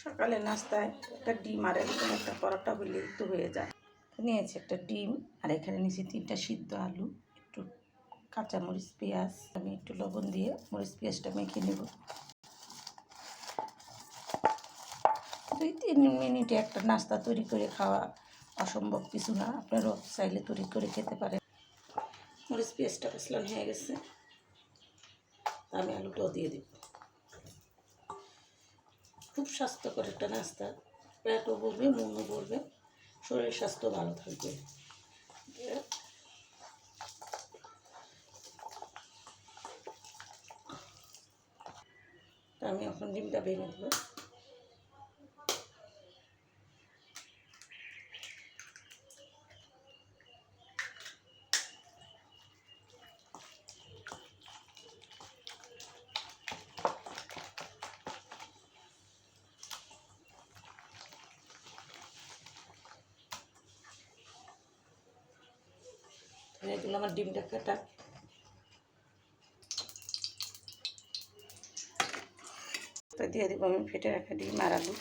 সকালে নাস্তায় একটা ডিম আর এরকম একটা পরোটা হলে তো হয়ে যায়। নিয়েছি একটা ডিম আর এখানে নিয়েছি 3টা সিদ্ধ আলু, একটু কাঁচামরিচ, পেঁয়াজ। আমি একটু লবণ দিয়ে মরিচ পেঁয়াজটা মেখে নেব। 2-3 মিনিটে একটা নাস্তা তৈরি করে খাওয়া অসম্ভব কিছু না। আপনারাও চাইলে তৈরি করে খেতে পারেন। মরিচ পেঁয়াজটা কষলানো হয়ে গেছে, আমি আলুটাও দিয়ে দেব। খুব স্বাস্থ্যকর একটা নাস্তা, পেটও ভরবে, মনও ভরবে, শরীর স্বাস্থ্য ভালো থাকবে। আমি এখন ডিমটা ভেঙে দেবো। এগুলো আমার ডিমটা কাটা। দিয়ে দেবো আমি ফেটে রাখা ডিম আর আলু।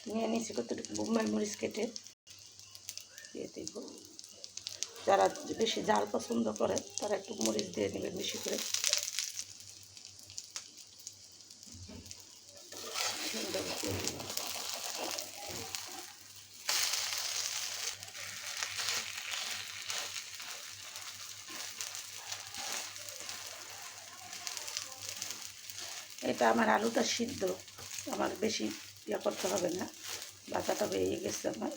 নিয়ে নিয়েছি কতটুকু বোম্বাই মরিচ কেটে দিয়ে দেব। যারা বেশি ঝাল পছন্দ করে তারা একটু মরিচ দিয়ে নেবেন বেশি করে। এটা আমার আলুটা সিদ্ধ, আমার বেশি ইয়ে করতে হবে না, বাচ্চাটা হয়ে গেছে আমার।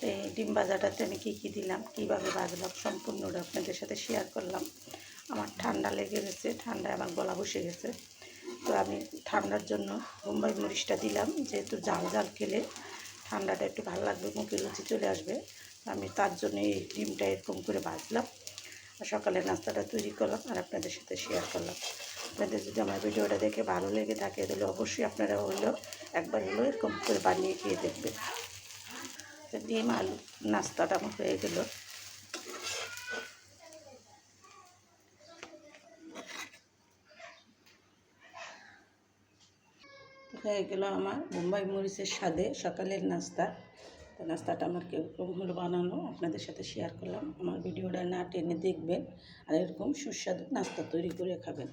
এই ডিম ভাজাটাতে আমি কী দিলাম, কীভাবে ভাজলাম, সম্পূর্ণটা আপনাদের সাথে শেয়ার করলাম। আমার ঠান্ডা লেগে গেছে, ঠান্ডায় আমার গলা বসে গেছে, তো আমি ঠান্ডার জন্য বোম্বাই মরিচটা দিলাম। যেহেতু ঝাল ঝাল খেলে ঠান্ডাটা একটু ভালো লাগবে, মুখে রুচি চলে আসবে, আমি তার জন্য এই ডিমটা এরকম করে ভাজলাম আর সকালের নাস্তাটা তৈরি করলাম আর আপনাদের সাথে শেয়ার করলাম। আপনাদের যদি আমার ভিডিওটা দেখে ভালো লেগে থাকে তাহলে অবশ্যই আপনারা হলেও একবার হলেও এরকম করে বানিয়ে খেয়ে দেখবেন। ডিম আলু নাস্তাটা আমার হয়ে গেল। হয়ে গেল আমার বোম্বাই মরিচের স্বাদে সকালের নাস্তা। তো নাস্তাটা আমার কীরকম হলো বানানো আপনাদের সাথে শেয়ার করলাম। আমার ভিডিওটা না টেনে দেখবেন আর এরকম সুস্বাদু নাস্তা তৈরি করে খাবেন।